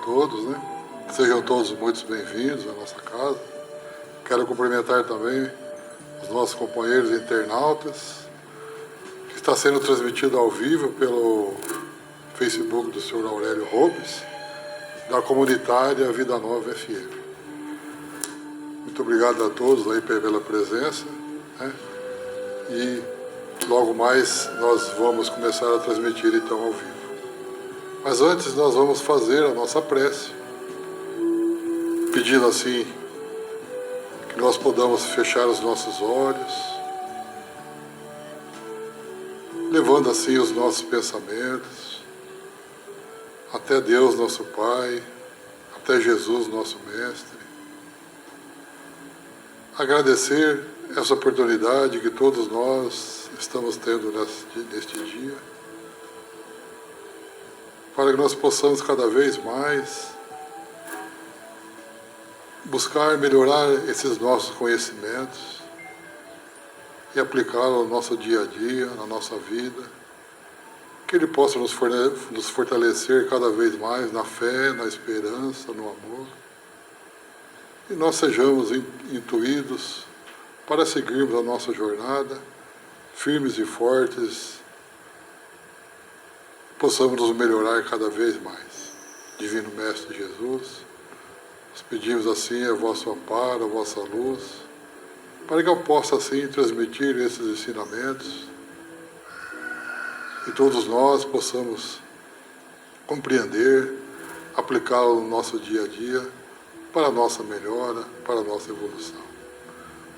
todos, né? Sejam todos muito bem-vindos à nossa casa. Quero cumprimentar também os nossos companheiros internautas, que está sendo transmitido ao vivo pelo Facebook do Sr. Aurélio Robes, da comunitária Vida Nova FM. Muito obrigado a todos aí pela presença, né? E logo mais nós vamos começar a transmitir então ao vivo. Mas antes nós vamos fazer a nossa prece, pedindo assim que nós podamos fechar os nossos olhos, levando assim os nossos pensamentos até Deus nosso Pai, até Jesus nosso Mestre. Agradecer essa oportunidade que todos nós estamos tendo neste dia, para que nós possamos cada vez mais buscar melhorar esses nossos conhecimentos e aplicá-los no nosso dia a dia, na nossa vida, que Ele possa nos fortalecer cada vez mais na fé, na esperança, no amor, e nós sejamos intuídos para seguirmos a nossa jornada, firmes e fortes, possamos nos melhorar cada vez mais. Divino Mestre Jesus, nós pedimos assim a vosso amparo, a vossa luz, para que eu possa assim transmitir esses ensinamentos e todos nós possamos compreender, aplicá-los no nosso dia a dia, para a nossa melhora, para a nossa evolução.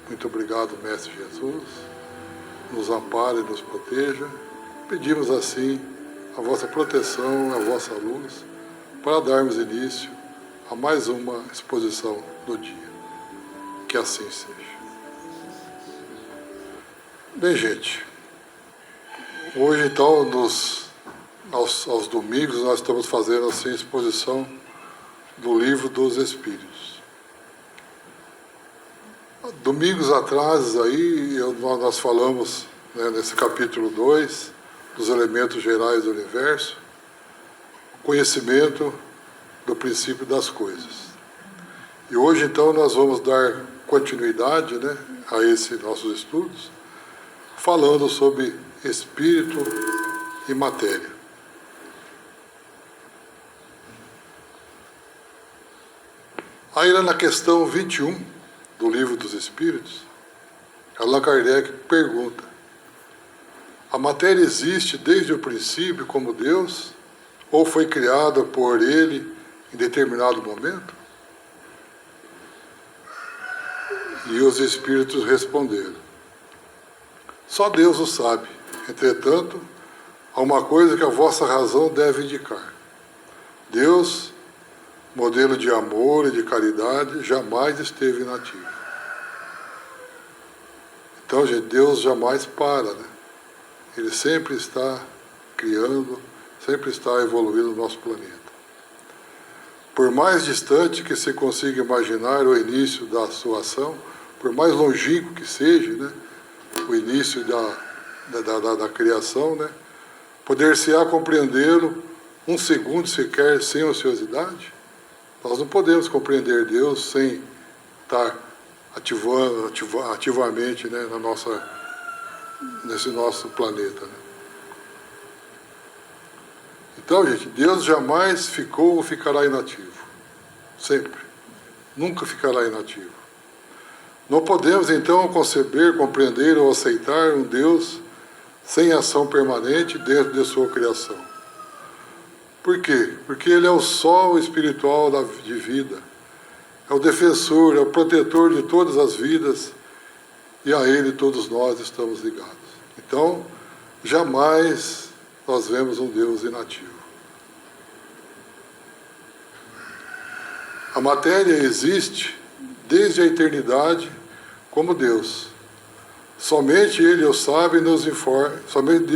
Muito obrigado, Mestre Jesus, nos ampare e nos proteja. Pedimos assim a vossa proteção, a vossa luz, para darmos início a mais uma exposição do dia. Que assim seja. Bem, gente, hoje então, aos domingos, nós estamos fazendo assim a exposição do Livro dos Espíritos. Domingos atrás, aí, nós falamos, né, nesse capítulo 2, dos elementos gerais do universo, conhecimento do princípio das coisas. E hoje, então, nós vamos dar continuidade, né, a esses nossos estudos, falando sobre espírito e matéria. Aí, na questão 21 do Livro dos Espíritos, Allan Kardec pergunta: a matéria existe desde o princípio como Deus, ou foi criada por Ele em determinado momento? E os Espíritos responderam: só Deus o sabe. Entretanto, há uma coisa que a vossa razão deve indicar. Deus, modelo de amor e de caridade, jamais esteve inativo. Então, gente, Deus jamais para, né? Ele sempre está criando, sempre está evoluindo o nosso planeta. Por mais distante que se consiga imaginar o início da sua ação, por mais longínquo que seja, né, o início da criação, né, poder-se-á compreendê-lo um segundo sequer sem ociosidade? Nós não podemos compreender Deus sem estar ativamente, né, nesse nosso planeta, né? Então, gente, Deus jamais ficou ou ficará inativo. Sempre. Nunca ficará inativo. Não podemos, então, conceber, compreender ou aceitar um Deus sem ação permanente dentro de sua criação. Por quê? Porque Ele é o sol espiritual de vida, é o defensor, é o protetor de todas as vidas, e a Ele todos nós estamos ligados. Então, jamais nós vemos um Deus inativo. A matéria existe desde a eternidade como Deus. Somente Ele o sabe e nos informa, somente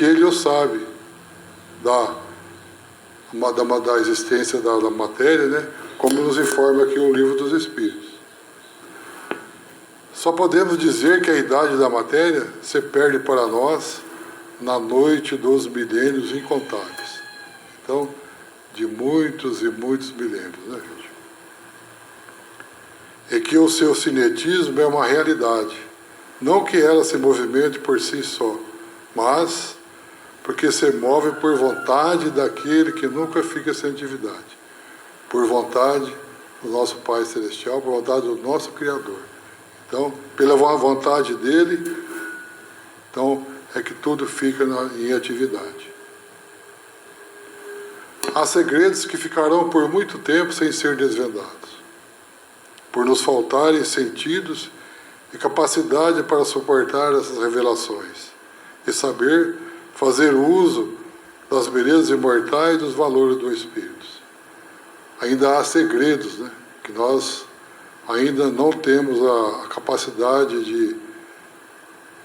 Ele o sabe da existência da matéria, né? Como nos informa aqui o Livro dos Espíritos. Só podemos dizer que a idade da matéria se perde para nós na noite dos milênios incontáveis. Então, muitos e muitos milênios, né, gente? É que o seu cinetismo é uma realidade. Não que ela se movimente por si só, mas porque se move por vontade daquele que nunca fica sem atividade. Por vontade do nosso Pai Celestial, por vontade do nosso Criador. Então, pela vontade dele, então é que tudo fica em atividade. Há segredos que ficarão por muito tempo sem ser desvendados, por nos faltarem sentidos e capacidade para suportar essas revelações e saber fazer uso das belezas imortais e dos valores do Espírito. Ainda há segredos, né, que nós ainda não temos a capacidade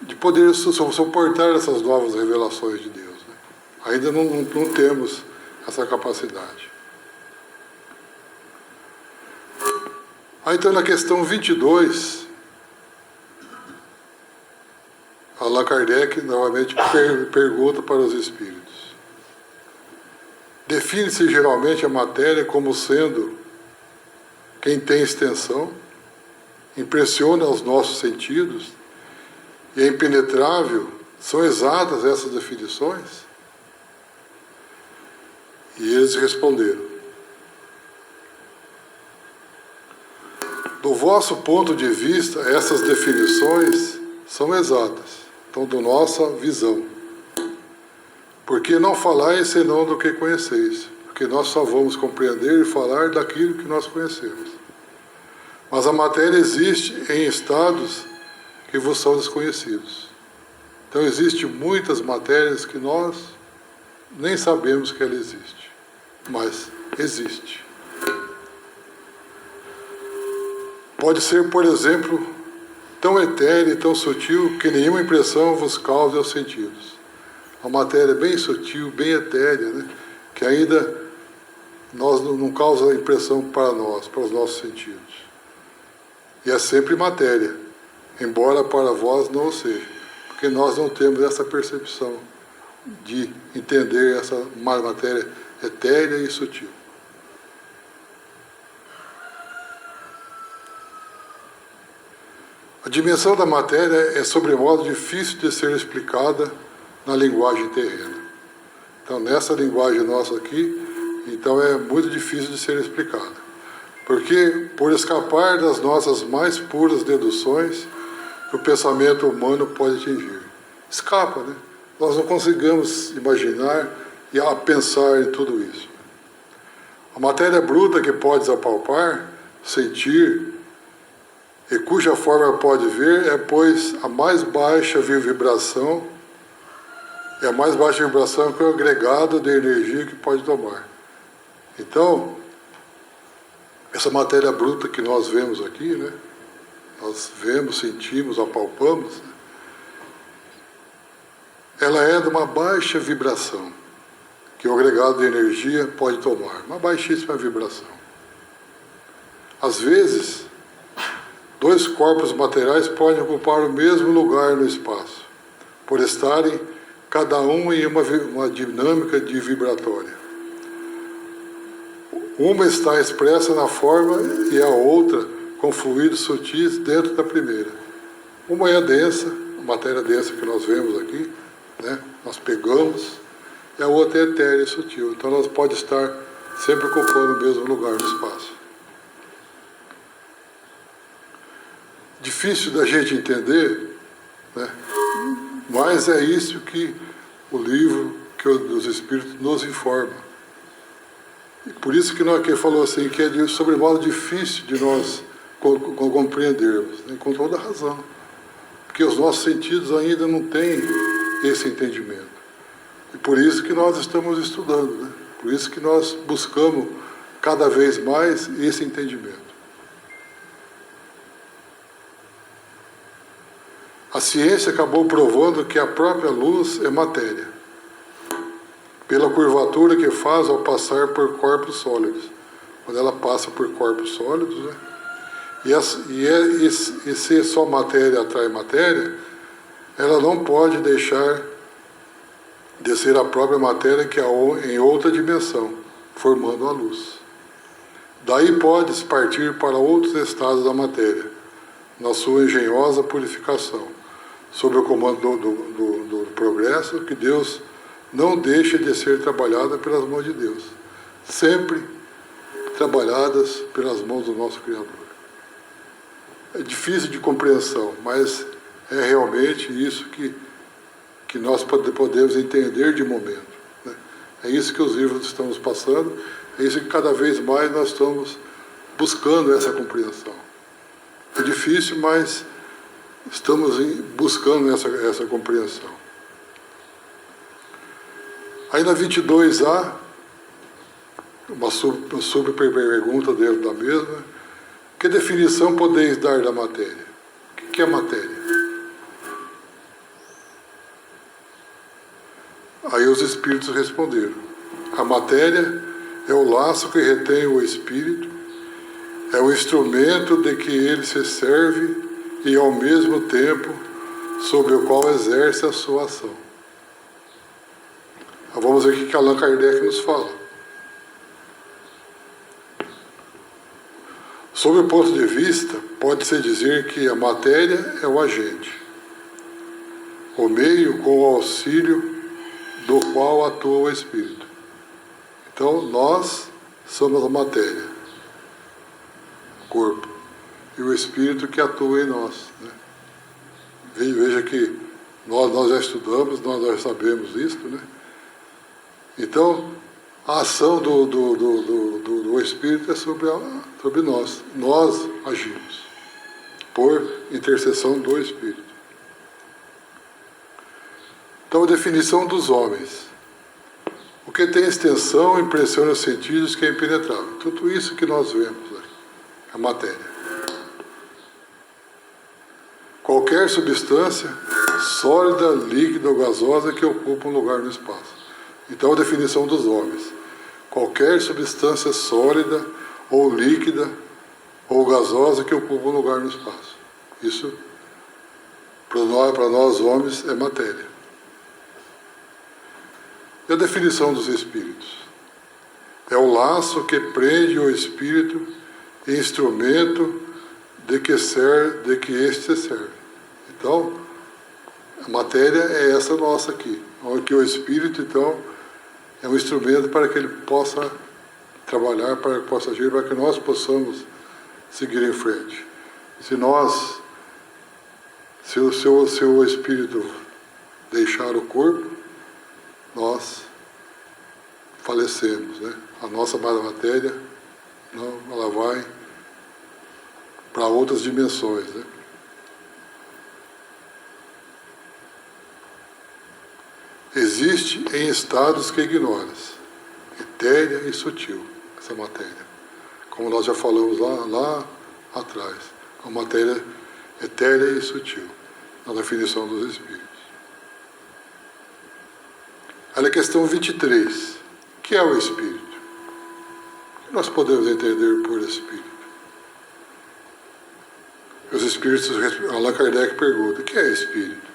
de poder suportar essas novas revelações de Deus, né? Ainda não temos essa capacidade. Aí então na questão 22, Allan Kardec novamente pergunta para os espíritos. Define-se geralmente a matéria como sendo quem tem extensão, impressiona os nossos sentidos e é impenetrável. São exatas essas definições? E eles responderam: do vosso ponto de vista, essas definições são exatas, então, da nossa visão. Porque não falais senão do que conheceis, porque nós só vamos compreender e falar daquilo que nós conhecemos. Mas a matéria existe em estados que vos são desconhecidos. Então, existem muitas matérias que nós nem sabemos que ela existe, mas existe. Pode ser, por exemplo, tão etérea e tão sutil que nenhuma impressão vos cause aos sentidos. Uma matéria bem sutil, bem etérea, né, que ainda nós não causa impressão para nós, para os nossos sentidos. E é sempre matéria, embora para vós não o seja, porque nós não temos essa percepção de entender essa matéria etérea e sutil. A dimensão da matéria é sobremodo difícil de ser explicada na linguagem terrena. Então, nessa linguagem nossa aqui, então é muito difícil de ser explicada. Porque, por escapar das nossas mais puras deduções, que o pensamento humano pode atingir. Escapa, né? Nós não conseguimos imaginar e pensar em tudo isso. A matéria bruta que podes apalpar, sentir, e cuja forma pode ver, é, pois, a mais baixa vibração, é a mais baixa vibração que é o agregado de energia que pode tomar. Então, essa matéria bruta que nós vemos aqui, né? Nós vemos, sentimos, apalpamos, né? Ela é de uma baixa vibração, que o agregado de energia pode tomar, uma baixíssima vibração. Às vezes, dois corpos materiais podem ocupar o mesmo lugar no espaço, por estarem cada um em uma dinâmica de vibratória. Uma está expressa na forma e a outra com fluidos sutis dentro da primeira. Uma é a densa, a matéria densa que nós vemos aqui, né? Nós pegamos, e a outra é etérea e sutil. Então elas podem estar sempre ocupando o mesmo lugar no espaço. Difícil da gente entender, né? Mas é isso que o livro dos Espíritos nos informa. E por isso que ele falou assim, que é de sobremodo difícil de nós compreendermos, né? Com toda razão. Porque os nossos sentidos ainda não têm esse entendimento. E por isso que nós estamos estudando, né? Por isso que nós buscamos cada vez mais esse entendimento. A ciência acabou provando que a própria luz é matéria, pela curvatura que faz ao passar por corpos sólidos. Quando ela passa por corpos sólidos, né? E se só matéria atrai matéria, ela não pode deixar de ser a própria matéria que é em outra dimensão, formando a luz. Daí pode-se partir para outros estados da matéria, na sua engenhosa purificação, sob o comando do progresso, que Deus não deixa de ser trabalhada pelas mãos de Deus, sempre trabalhadas pelas mãos do nosso Criador. É difícil de compreensão, mas é realmente isso que nós podemos entender de momento, né? É isso que os livros estão nos passando, é isso que cada vez mais nós estamos buscando essa compreensão. É difícil, mas estamos buscando essa compreensão. Aí na 22A, uma subpergunta dentro da mesma: que definição podeis dar da matéria? O que é matéria? Aí os espíritos responderam: a matéria é o laço que retém o espírito, é o instrumento de que ele se serve e, ao mesmo tempo, sobre o qual exerce a sua ação. Então, vamos ver o que Allan Kardec nos fala. Sob o ponto de vista, pode-se dizer que a matéria é o agente, o meio com o auxílio do qual atua o espírito. Então, nós somos a matéria, o corpo, e o espírito que atua em nós, né? Veja que nós já estudamos, nós já sabemos isso, né? Então, a ação do espírito é sobre nós. Nós agimos por intercessão do espírito. Então, a definição dos homens: o que tem extensão, impressiona os sentidos, que é impenetrável. Tudo isso que nós vemos aí, a matéria. Qualquer substância sólida, líquida ou gasosa que ocupa um lugar no espaço. Então, a definição dos homens: qualquer substância sólida ou líquida ou gasosa que ocupa um lugar no espaço. Isso, para nós homens, é matéria. E a definição dos espíritos: é o laço que prende o espírito, instrumento de que este se serve. Então, a matéria é essa nossa aqui. Que o espírito, então, é um instrumento para que ele possa trabalhar, para que possa agir, para que nós possamos seguir em frente. Se o espírito deixar o corpo, nós falecemos, né? A nossa matéria, não, ela vai para outras dimensões, né? Existe em estados que ignoras, etérea e sutil, essa matéria. Como nós já falamos lá atrás, a matéria etérea e sutil, na definição dos espíritos. Olha a questão 23. O que é o espírito? O que nós podemos entender por espírito? Os espíritos, Allan Kardec pergunta: o que é espírito?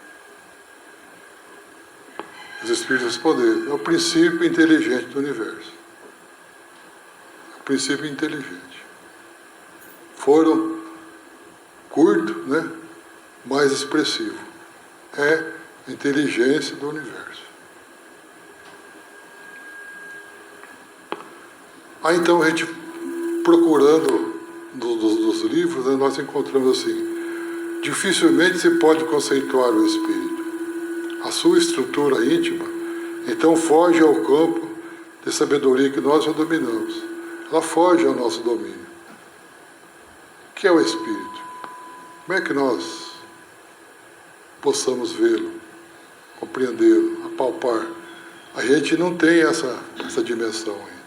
Os espíritos responderam: é o princípio inteligente do universo. É o princípio inteligente. Foram curto, né? Mais expressivo. É a inteligência do universo. Aí então a gente, procurando dos livros, né, nós encontramos assim: dificilmente se pode conceituar o espírito. A sua estrutura íntima, então, foge ao campo de sabedoria que nós já dominamos. Ela foge ao nosso domínio. O que é o espírito? Como é que nós possamos vê-lo, compreendê-lo, apalpar? A gente não tem essa dimensão ainda.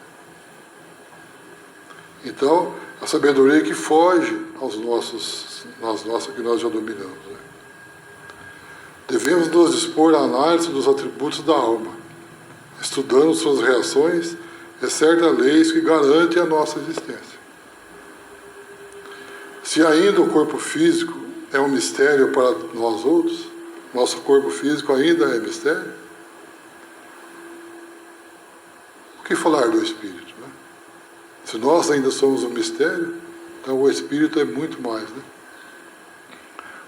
Então, a sabedoria que foge aos nossas que nós já dominamos, né? Devemos nos dispor à análise dos atributos da alma, estudando suas reações e certas leis que garantem a nossa existência. Se ainda o corpo físico é um mistério para nós outros, nosso corpo físico ainda é mistério, o que falar do espírito, né? Se nós ainda somos um mistério, então o Espírito é muito mais, né?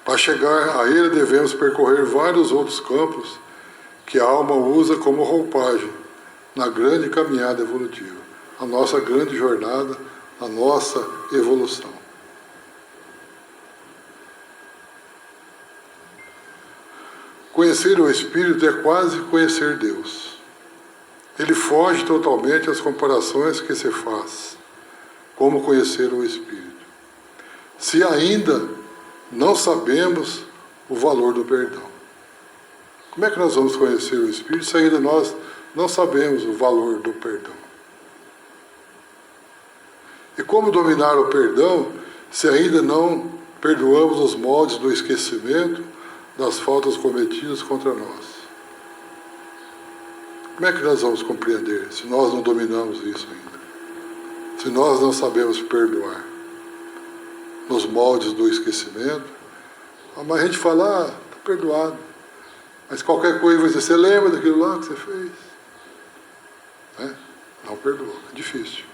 Para chegar a Ele devemos percorrer vários outros campos que a alma usa como roupagem na grande caminhada evolutiva, a nossa grande jornada, a nossa evolução. Conhecer o Espírito é quase conhecer Deus. Ele foge totalmente às comparações que se faz. Como conhecer o Espírito? Se ainda não sabemos o valor do perdão. Como é que nós vamos conhecer o Espírito se ainda nós não sabemos o valor do perdão? E como dominar o perdão se ainda não perdoamos os moldes do esquecimento das faltas cometidas contra nós? Como é que nós vamos compreender se nós não dominamos isso ainda? Se nós não sabemos perdoar nos moldes do esquecimento? Mas a gente fala, está perdoado. Mas qualquer coisa vai dizer, você lembra daquilo lá que você fez? Né? Não perdoa, é difícil.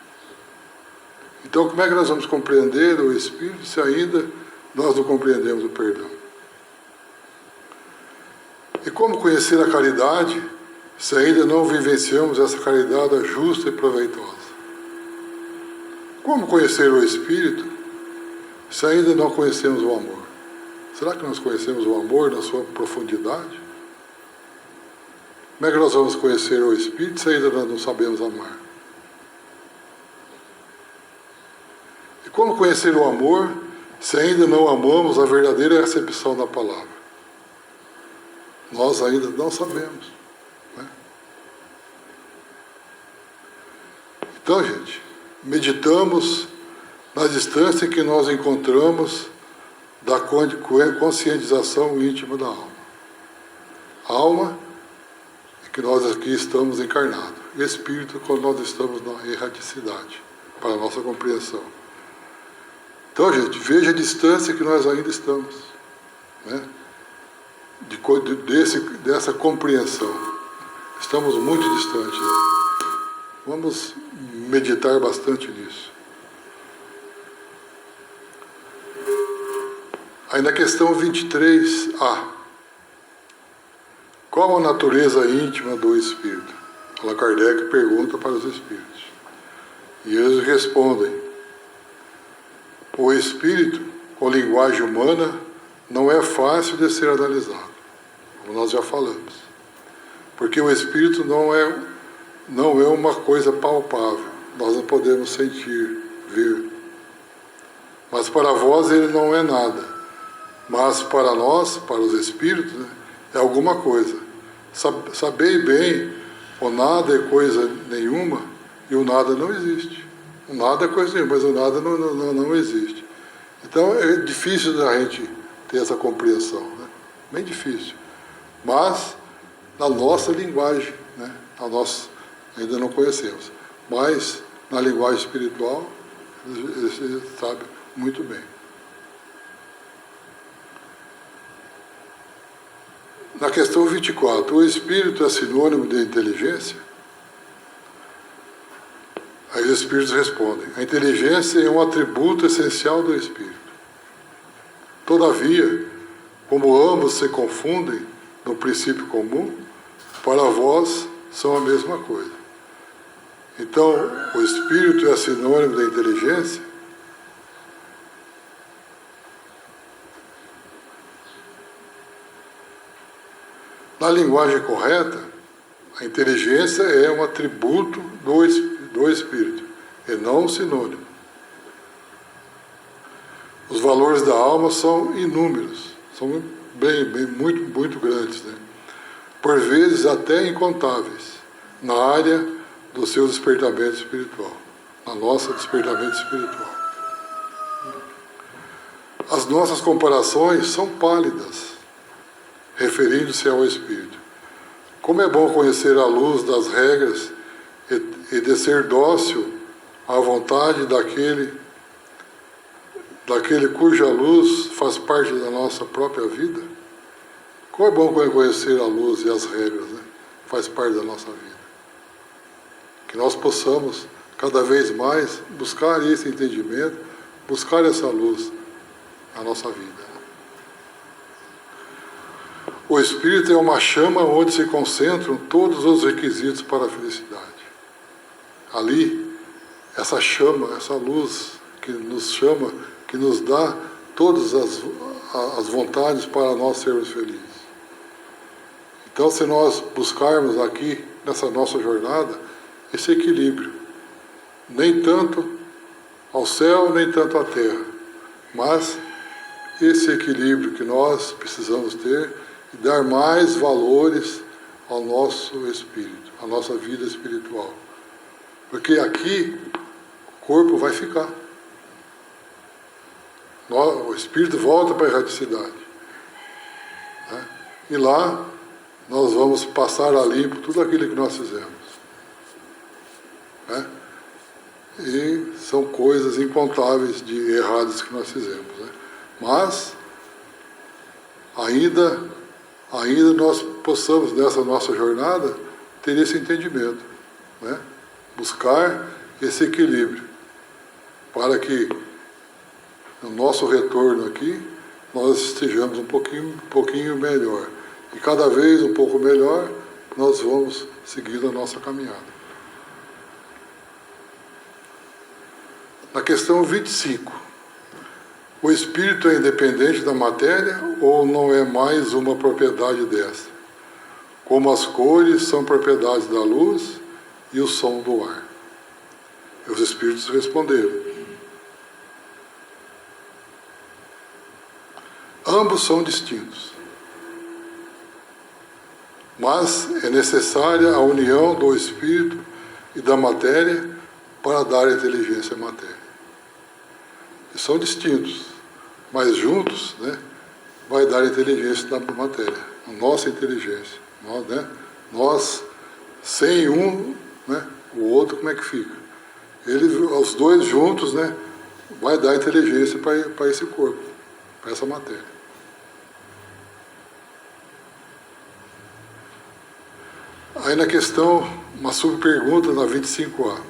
Então como é que nós vamos compreender o Espírito se ainda nós não compreendemos o perdão? E como conhecer a caridade se ainda não vivenciamos essa caridade justa e proveitosa? Como conhecer o Espírito se ainda não conhecemos o amor? Será que nós conhecemos o amor na sua profundidade? Como é que nós vamos conhecer o Espírito se ainda nós não sabemos amar? E como conhecer o amor se ainda não amamos a verdadeira recepção da palavra? Nós ainda não sabemos. Né? Então, gente, meditamos na distância que nós encontramos da conscientização íntima da alma. A alma é que nós aqui estamos encarnados. E espírito quando nós estamos na erraticidade, para a nossa compreensão. Então, gente, veja a distância que nós ainda estamos. Né? Dessa compreensão. Estamos muito distantes. Né? Vamos meditar bastante nisso. Aí na questão 23a. Qual a natureza íntima do Espírito? Allan Kardec pergunta para os Espíritos. E eles respondem. O Espírito, com linguagem humana, não é fácil de ser analisado, como nós já falamos. Porque o Espírito não é uma coisa palpável, nós não podemos sentir, ver. Mas para vós ele não é nada. Mas para nós, para os Espíritos, né, é alguma coisa. Sabei bem, o nada é coisa nenhuma e o nada não existe. O nada é coisa nenhuma, mas o nada não existe. Então é difícil da gente ter essa compreensão, né? Bem difícil. Mas na nossa linguagem, né? Ainda não conhecemos. Mas na linguagem espiritual, eles sabem muito bem. Na questão 24, o Espírito é sinônimo de inteligência? Aí os Espíritos respondem, a inteligência é um atributo essencial do Espírito. Todavia, como ambos se confundem no princípio comum, para vós são a mesma coisa. Então, o Espírito é sinônimo da inteligência? Na linguagem correta, a inteligência é um atributo do Espírito, e não um sinônimo. Os valores da alma são inúmeros, são muito grandes, né? Por vezes até incontáveis, na área do seu despertamento espiritual, na nossa despertamento espiritual. As nossas comparações são pálidas, referindo-se ao Espírito. Como é bom conhecer a luz das regras e de ser dócil à vontade daquele cuja luz faz parte da nossa própria vida. Como é bom conhecer a luz e as regras, né? Faz parte da nossa vida. Que nós possamos cada vez mais buscar esse entendimento, buscar essa luz na nossa vida. O Espírito é uma chama onde se concentram todos os requisitos para a felicidade. Ali, essa chama, essa luz que nos chama, que nos dá todas as vontades para nós sermos felizes. Então, se nós buscarmos aqui, nessa nossa jornada, esse equilíbrio, nem tanto ao céu, nem tanto à terra, mas esse equilíbrio que nós precisamos ter e dar mais valores ao nosso espírito, à nossa vida espiritual. Porque aqui o corpo vai ficar. O espírito volta para a erraticidade. Né? E lá nós vamos passar a limpo tudo aquilo que nós fizemos. Né? E são coisas incontáveis de erradas que nós fizemos. Né? Mas ainda nós possamos, nessa nossa jornada, ter esse entendimento, né? Buscar esse equilíbrio, para que no nosso retorno aqui, nós estejamos um pouquinho melhor. E cada vez um pouco melhor, nós vamos seguindo a nossa caminhada. Na questão 25, o espírito é independente da matéria ou não é mais uma propriedade dessa? Como as cores são propriedades da luz e o som do ar. E os espíritos responderam: ambos são distintos, mas é necessária a união do espírito e da matéria para dar inteligência à matéria. E são distintos, mas juntos, né, vai dar inteligência da matéria, a nossa inteligência. Nós sem um, né, o outro, como é que fica? Os dois juntos, né, vai dar inteligência para esse corpo, para essa matéria. Aí na questão, uma subpergunta na 25A.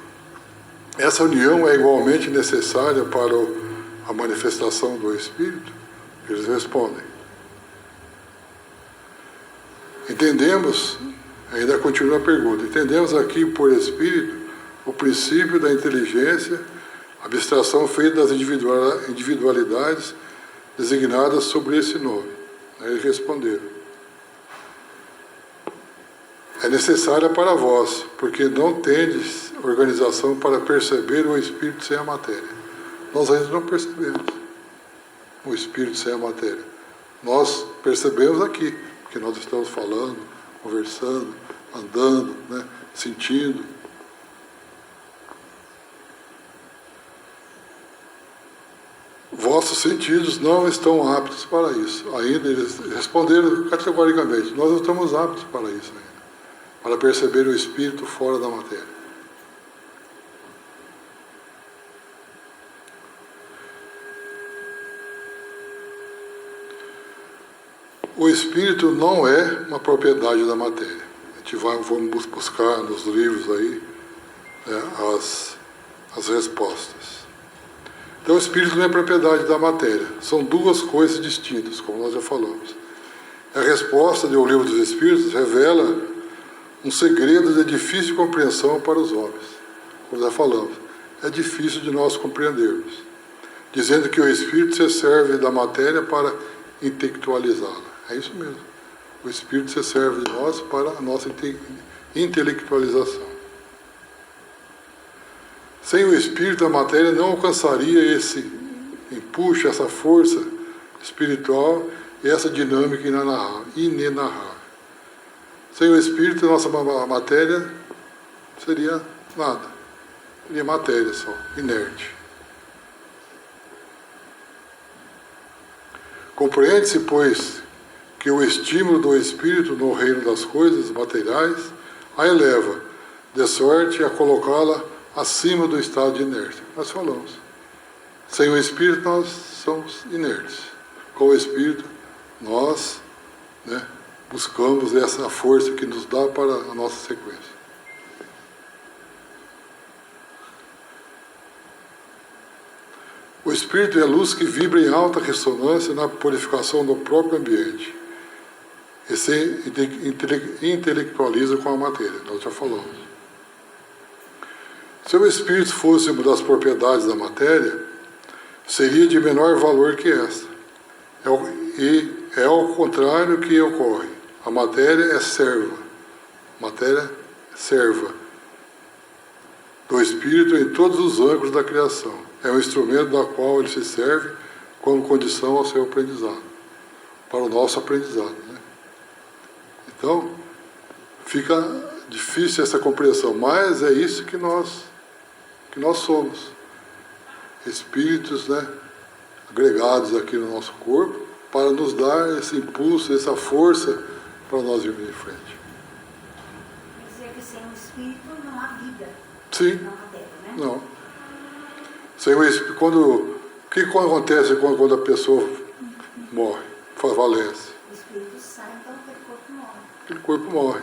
Essa união é igualmente necessária para a manifestação do Espírito? Eles respondem: entendemos, ainda continua a pergunta, entendemos aqui por Espírito o princípio da inteligência, abstração feita das individualidades designadas sobre esse nome. Aí eles responderam: é necessária para vós, porque não tendes organização para perceber o Espírito sem a matéria. Nós ainda não percebemos o Espírito sem a matéria. Nós percebemos aqui, porque nós estamos falando, conversando, andando, né, sentindo. Vossos sentidos não estão aptos para isso. Ainda eles responderam categoricamente: nós não estamos aptos para isso ainda, para perceber o Espírito fora da matéria. O Espírito não é uma propriedade da matéria. A gente vamos buscar nos livros aí, né, as respostas. Então o Espírito não é propriedade da matéria. São duas coisas distintas, como nós já falamos. A resposta do Livro dos Espíritos revela um segredo de difícil compreensão para os homens. Como já falamos, é difícil de nós compreendermos. Dizendo que o Espírito se serve da matéria para intelectualizá-la. É isso mesmo. O Espírito se serve de nós para a nossa intelectualização. Sem o Espírito, a matéria não alcançaria esse empuxo, essa força espiritual e essa dinâmica inenarrável. Sem o Espírito, a nossa matéria seria nada. Seria matéria só, inerte. Compreende-se, pois, que o estímulo do Espírito no reino das coisas materiais a eleva, de sorte a colocá-la acima do estado de inércia. Nós falamos. Sem o Espírito, nós somos inertes. Com o Espírito, nós, né, buscamos essa força que nos dá para a nossa sequência. espírito é luz que vibra em alta ressonância na purificação do próprio ambiente e se intelectualiza com a matéria, nós já falamos. Se o espírito fosse uma das propriedades da matéria, seria de menor valor que esta. E é ao contrário que ocorre. A matéria é serva. Matéria serva do espírito em todos os ângulos da criação. É um instrumento da qual ele se serve como condição ao seu aprendizado, para o nosso aprendizado, né? Então, fica difícil essa compreensão, mas é isso que nós somos. Espíritos, né, agregados aqui no nosso corpo, para nos dar esse impulso, essa força para nós irmos em frente. Quer dizer que sem o espírito não há vida. Sim. Na matéria, né? Não. Sem o espírito, o que acontece quando a pessoa morre, falece? O espírito sai, então aquele corpo morre. Aquele corpo morre.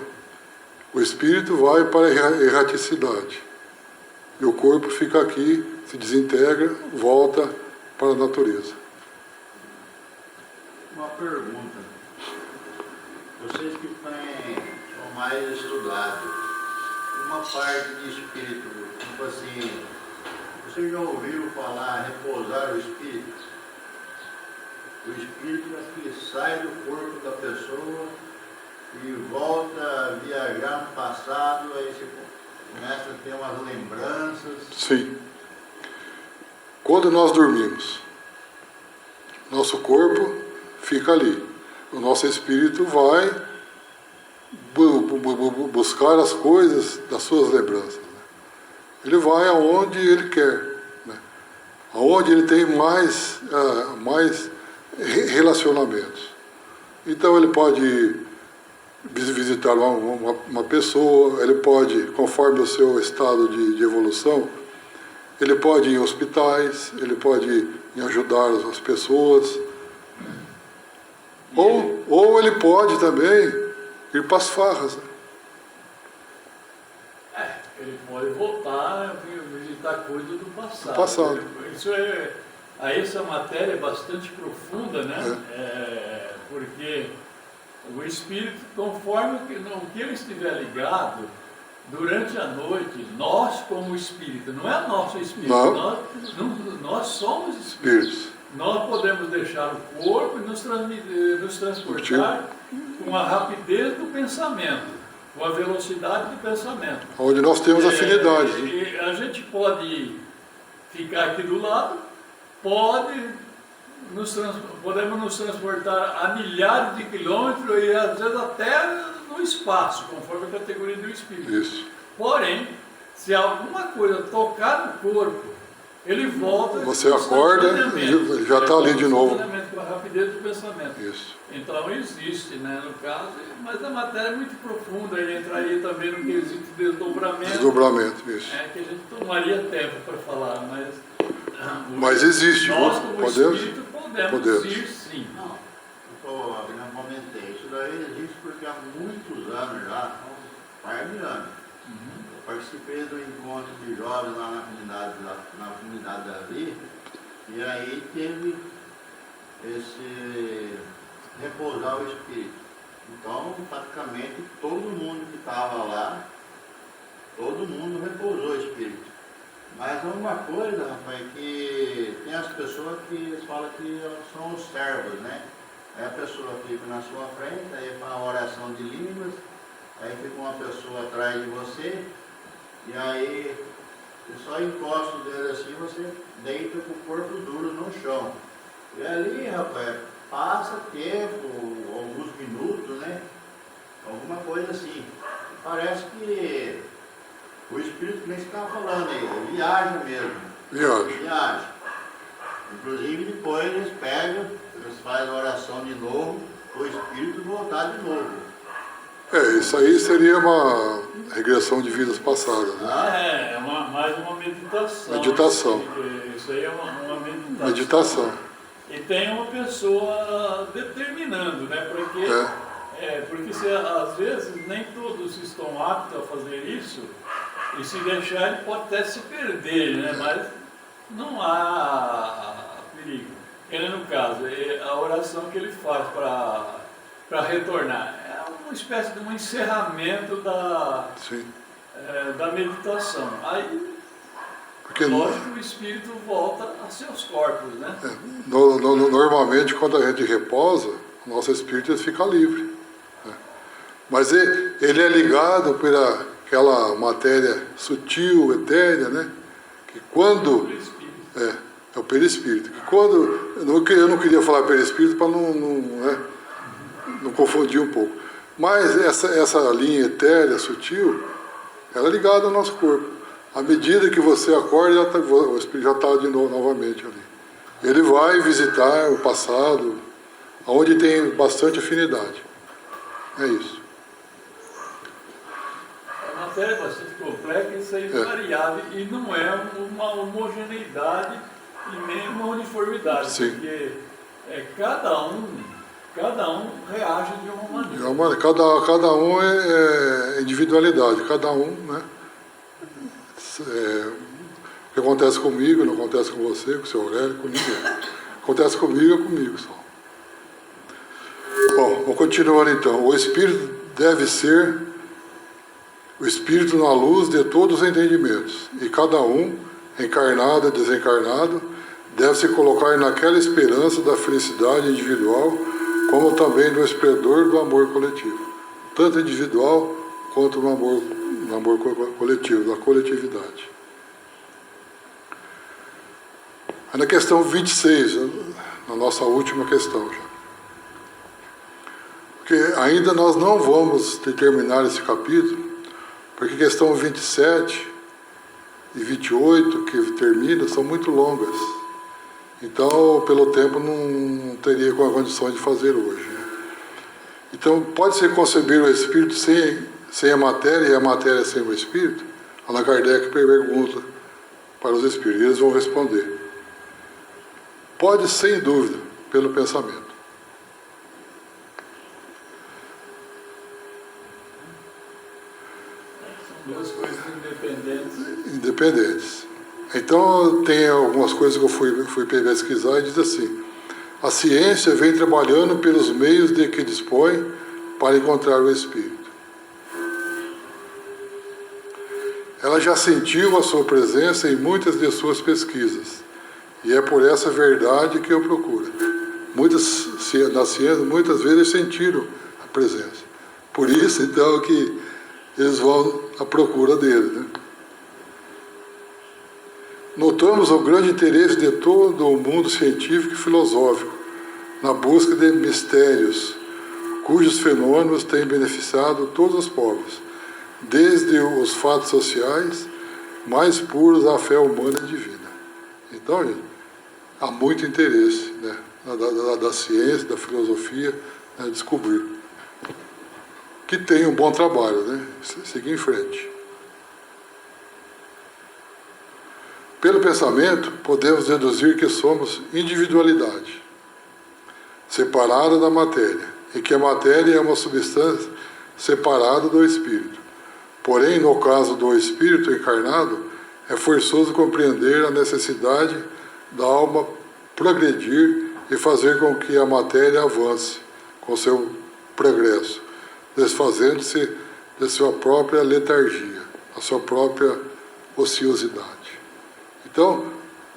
O espírito vai para a erraticidade. E o corpo fica aqui, se desintegra, volta para a natureza. Uma pergunta. Vocês que são mais estudados, uma parte de espírito, tipo assim, você já ouviu falar repousar o espírito? O espírito é que sai do corpo da pessoa e volta a viajar no passado, aí você começa a ter umas lembranças. Sim. Quando nós dormimos, nosso corpo fica ali. O nosso espírito vai buscar as coisas das suas lembranças, né? Ele vai aonde ele quer, né? Aonde ele tem mais relacionamentos. Então ele pode visitar uma pessoa, ele pode, conforme o seu estado de evolução, ele pode ir em hospitais, ele pode ir em ajudar as pessoas, ou ele pode também ir para as farras, né? Ele pode voltar a visitar coisas do passado. Passado. Essa matéria é bastante profunda, né? Porque o espírito, conforme o que ele estiver ligado, durante a noite, nós como espírito, não é nosso espírito, nós somos espíritos. Nós podemos deixar o corpo e nos transportar com a rapidez do pensamento, com a velocidade do pensamento. Onde nós temos afinidades. E a gente pode ficar aqui do lado, podemos nos transportar a milhares de quilômetros e às vezes até no espaço, conforme a categoria do espírito. Isso. Porém, se alguma coisa tocar no corpo, ele volta. Você acorda e já está ali de novo. Com a rapidez do pensamento. Isso. Então existe, né, no caso, mas a matéria é muito profunda e entraria também no quesito de desdobramento. Desdobramento, isso. Que a gente tomaria tempo para falar, mas existe, nós como podemos? espírito podemos ir sim. Não, eu já comentei, isso daí existe porque há muitos anos já, há um par de anos. Eu participei do encontro de jovens lá na comunidade ali, e aí teve esse repousar o espírito. Então, praticamente todo mundo que estava lá, todo mundo repousou o espírito. Mas uma coisa, rapaz, que tem as pessoas que falam que são os servos, né? Aí a pessoa fica na sua frente, aí faz uma oração de línguas, aí fica uma pessoa atrás de você, e aí você só encosta o dedo assim, você deita com o corpo duro no chão. E ali, rapaz, passa tempo, alguns minutos, né? Alguma coisa assim. Parece que o espírito, que nem você estava falando aí, ele viaja mesmo. Viaja. Inclusive depois eles pegam, eles fazem a oração de novo, o espírito voltar de novo. Isso aí seria uma regressão de vidas passadas, né? Mais uma meditação. Meditação. Isso aí é uma meditação. Meditação. E tem uma pessoa determinando, né? Porque às vezes nem todos estão aptos a fazer isso, e se deixar ele pode até se perder, né? Mas não há perigo. Ele, no caso, a oração que ele faz para retornar é uma espécie de um encerramento Sim. da meditação. Aí, Porque lógico, o espírito volta a seus corpos, né? normalmente, quando a gente reposa, o nosso espírito fica livre. Né? Mas ele é ligado pela aquela matéria sutil, etérea, né? Que quando... Pelo espírito. É o perispírito. Que quando, eu não queria falar perispírito para não confundir um pouco. Mas essa linha etérea, sutil, ela é ligada ao nosso corpo. À medida que você acorda, o espírito já está de novo, novamente ali. Ele vai visitar o passado, onde tem bastante afinidade. É isso. A matéria é bastante complexa e variável, e não é uma homogeneidade e nem uma uniformidade, Sim. porque cada um reage de uma maneira. Cada um é individualidade, cada um, né? O que acontece comigo não acontece com você, com o seu Aurélio, com ninguém. Acontece comigo, é comigo só. Bom, vou continuando então. O Espírito deve ser o Espírito na luz de todos os entendimentos, e cada um, encarnado e desencarnado, deve se colocar naquela esperança da felicidade individual, como também do esplendor do amor coletivo, tanto individual quanto no amor coletivo, da coletividade. Aí na questão 26, na nossa última questão já. Porque ainda nós não vamos terminar esse capítulo, porque questão 27 e 28, que termina, são muito longas. Então, pelo tempo, não teria condições de fazer hoje. Então, pode-se conceber o Espírito sem a matéria e a matéria sem o Espírito? Allan Kardec pergunta para os Espíritos, e eles vão responder. Pode, sem dúvida, pelo pensamento. São duas coisas independentes. Independentes. Então, tem algumas coisas que eu fui pesquisar e diz assim: a ciência vem trabalhando pelos meios de que dispõe para encontrar o Espírito. Ela já sentiu a sua presença em muitas de suas pesquisas, e é por essa verdade que eu procuro. Na ciência, muitas vezes sentiram a presença. Por isso, então, que eles vão à procura dele, né? Notamos o grande interesse de todo o mundo científico e filosófico na busca de mistérios, cujos fenômenos têm beneficiado todos os povos, desde os fatos sociais mais puros à fé humana e divina. Então, gente, há muito interesse, né, da ciência, da filosofia, né, descobrir. Que tem um bom trabalho, né? Seguir em frente. Pelo pensamento, podemos deduzir que somos individualidade, separada da matéria, e que a matéria é uma substância separada do espírito. Porém, no caso do espírito encarnado, é forçoso compreender a necessidade da alma progredir e fazer com que a matéria avance com seu progresso, desfazendo-se de sua própria letargia, a sua própria ociosidade. Então,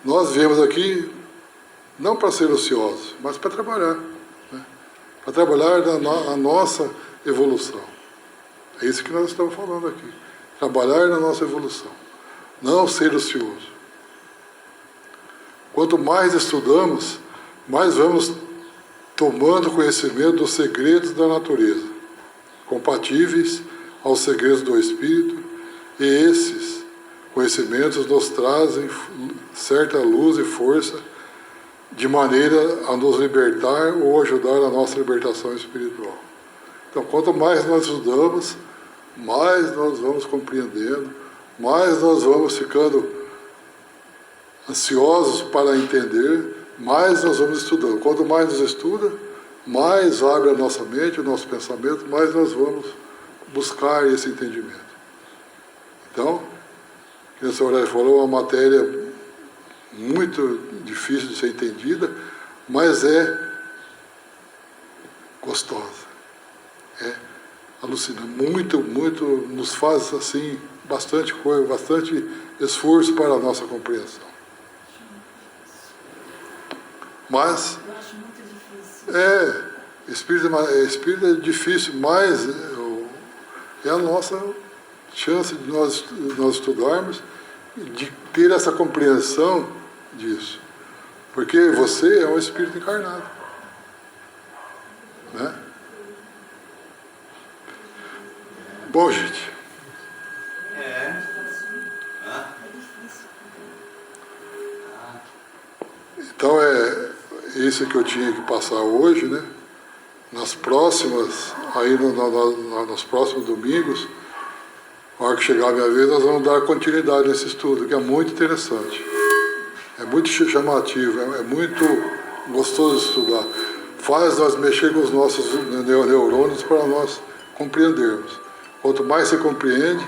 nós viemos aqui não para ser ociosos, mas para trabalhar, né? Para trabalhar a nossa evolução. É isso que nós estamos falando aqui. Trabalhar na nossa evolução, não ser ocioso. Quanto mais estudamos, mais vamos tomando conhecimento dos segredos da natureza, compatíveis aos segredos do Espírito, e esses conhecimentos nos trazem certa luz e força de maneira a nos libertar ou ajudar a nossa libertação espiritual. Então, quanto mais nós estudamos, mais nós vamos compreendendo, mais nós vamos ficando ansiosos para entender, mais nós vamos estudando. Quanto mais nos estuda, mais abre a nossa mente, o nosso pensamento, mais nós vamos buscar esse entendimento. Então, que o senhor falou, uma matéria muito difícil de ser entendida, mas é gostosa. É alucinante. Muito, nos faz assim, bastante coisa, bastante esforço para a nossa compreensão. Mas Eu acho muito difícil. espírito é difícil, mas é a nossa chance de nós estudarmos, de ter essa compreensão disso. Porque você é um espírito encarnado. Né? Bom, gente. Então é isso que eu tinha que passar hoje, né? Nas próximas, aí nos próximos domingos, na hora que chegar a minha vez, nós vamos dar continuidade nesse estudo, que é muito interessante. É muito chamativo, é muito gostoso de estudar. Faz nós mexer com os nossos neurônios para nós compreendermos. Quanto mais você compreende,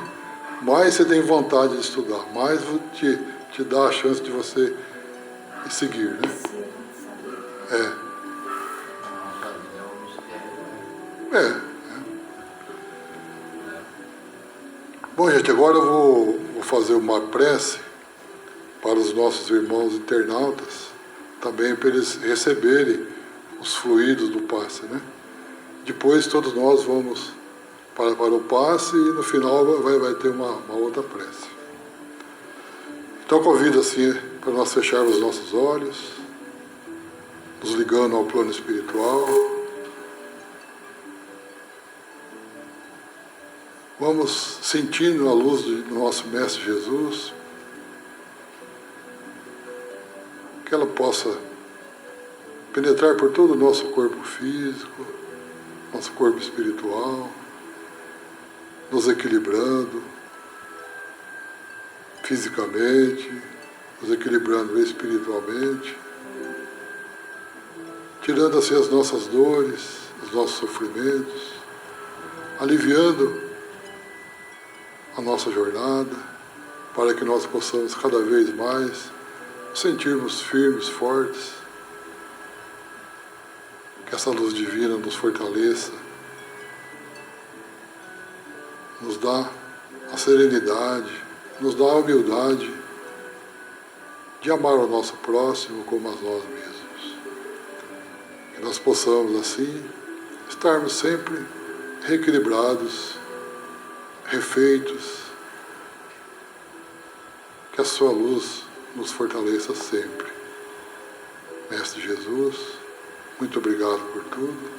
mais você tem vontade de estudar, mais te dá a chance de você seguir, né? Nossa vida é um mistério. Bom, gente, agora eu vou fazer uma prece para os nossos irmãos internautas, também para eles receberem os fluidos do passe, né? Depois todos nós vamos para o passe e no final vai ter uma outra prece. Então convido assim para nós fecharmos os nossos olhos, nos ligando ao plano espiritual. Vamos sentindo a luz do nosso Mestre Jesus, que ela possa penetrar por todo o nosso corpo físico, nosso corpo espiritual, nos equilibrando fisicamente, nos equilibrando espiritualmente, tirando assim as nossas dores, os nossos sofrimentos, aliviando a nossa jornada, para que nós possamos cada vez mais sentirmos firmes, fortes, que essa luz divina nos fortaleça, nos dá a serenidade, nos dá a humildade de amar o nosso próximo como a nós mesmos. Que nós possamos, assim, estarmos sempre reequilibrados, refeitos, que a sua luz nos fortaleça sempre. Mestre Jesus, muito obrigado por tudo,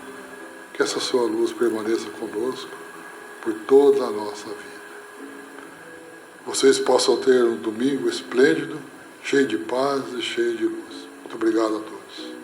que essa sua luz permaneça conosco por toda a nossa vida. Vocês possam ter um domingo esplêndido, cheio de paz e cheio de luz. Muito obrigado a todos.